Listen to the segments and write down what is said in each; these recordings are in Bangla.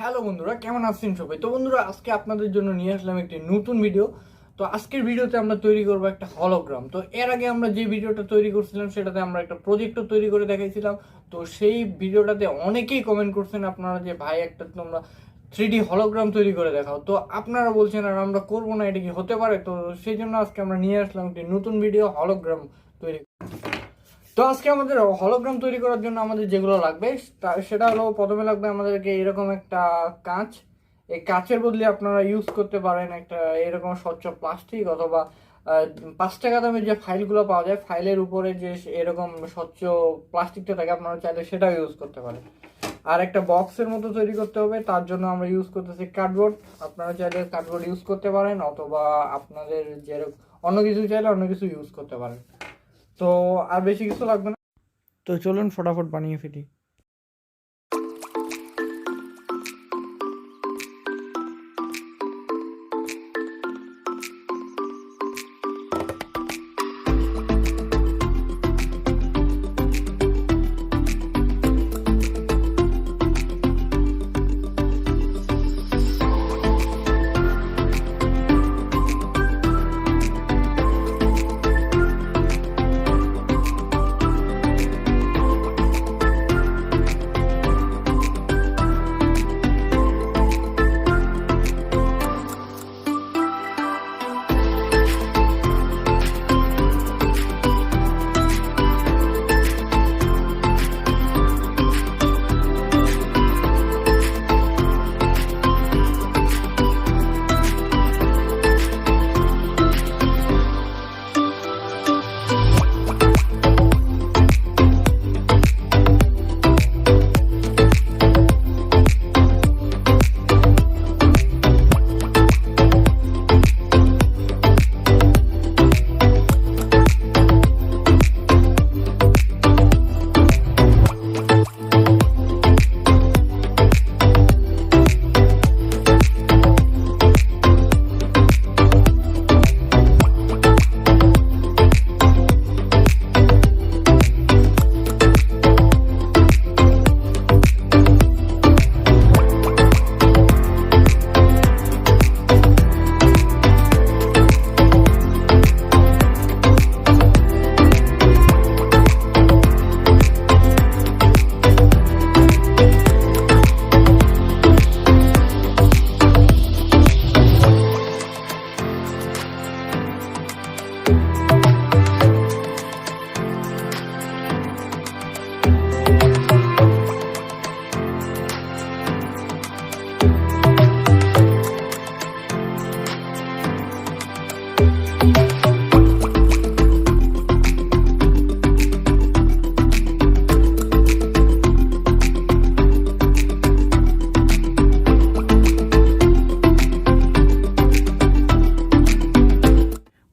হ্যালো বন্ধুরা, কেমন আছেন সবাই? তো বন্ধুরা, আজকে আপনাদের জন্য নিয়ে আসলাম একটি নতুন ভিডিও। তো আজকের ভিডিওতে আমরা তৈরি করব একটা হলোগ্রাম। তো এর আগে আমরা যে ভিডিওটা তৈরি করছিলাম সেটাতে আমরা একটা প্রজেক্টও তৈরি করে দেখাইছিলাম। তো সেই ভিডিওটাতে অনেকেই কমেন্ট করছেন আপনারা যে ভাই একটা তোমরা 3D হলোগ্রাম তৈরি করে দেখাও। তো আপনারা বলছেন আর আমরা করবো না, এটা কি হতে পারে? তো সেই জন্য আজকে আমরা নিয়ে আসলাম একটি নতুন ভিডিও হলোগ্রাম তৈরি। তো আজকে আমাদের হলোগ্রাম তৈরি করার জন্য আমাদের যেগুলো লাগবে সেটা হলো, প্রথমে লাগবে আমাদেরকে এরকম একটা কাঁচ। এই কাঁচের বদলে আপনারা ইউজ করতে পারেন একটা এরকম স্বচ্ছ প্লাস্টিক, অথবা 5 টাকা দামের যে ফাইলগুলো পাওয়া যায় ফাইলের উপরে যে এরকম স্বচ্ছ প্লাস্টিকটা থাকে, আপনারা চাইলে সেটাও ইউজ করতে পারেন। আর একটা বক্সের মতো তৈরি করতে হবে, তার জন্য আমরা ইউজ করতেছি কার্ডবোর্ড। আপনারা চাইলে কার্ডবোর্ড ইউজ করতে পারেন, অথবা আপনাদের যেরকম অন্য কিছু চাইলে অন্য কিছু ইউজ করতে পারেন। তো আর বেশি কিছু লাগবে না, তো চলুন ফটাফট বানিয়ে ফেলি।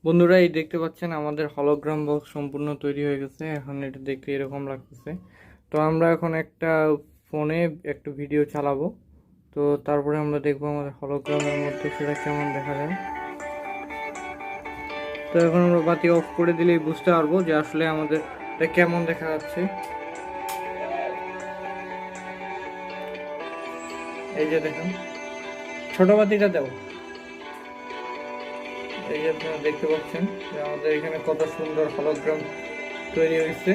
বন্ধুরা, এই দেখতে পাচ্ছেন আমাদের হলোগ্রাম বক্স সম্পূর্ণ তৈরি হয়ে গেছে। এখন এটা দেখতে এরকম লাগতেছে। তো আমরা এখন একটা ফোনে একটু ভিডিও চালাবো, তো তারপরে আমরা দেখবো আমাদের হলোগ্রামের মধ্যে সেটা কেমন দেখা যায়। তো এখন আমরা বাতি অফ করে দিলেই বুঝতে পারবো যে আসলে আমাদের এটা কেমন দেখা যাচ্ছে। এই যে দেখুন, ছোট বাতিটা দেব। এই যে আপনারা দেখতে পাচ্ছেন যে আমাদের এখানে কত সুন্দর হলোগ্রাম তৈরি হয়েছে।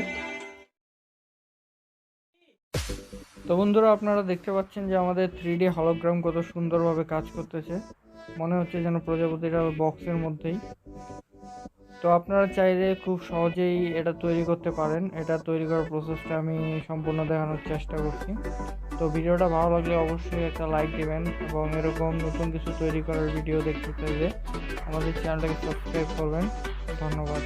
তো বন্ধুরা, আপনারা দেখতে পাচ্ছেন যে আমাদের 3D হলোগ্রাম কত সুন্দরভাবে কাজ করতেছে। মনে হচ্ছে যেন প্রজাপতিটা বক্সের মধ্যেই। তো আপনারা চাইলে খুব সহজেই এটা তৈরি করতে পারেন। এটা তৈরি করার প্রসেসটা আমি সম্পূর্ণ দেখানোর চেষ্টা করছি। তো ভিডিওটা ভালো লাগলে অবশ্যই একটা লাইক দিবেন, এবং এরকম নতুন কিছু তৈরি করার ভিডিও দেখতে চাইলে আমাদের চ্যানেলটাকে সাবস্ক্রাইব করবেন। ধন্যবাদ।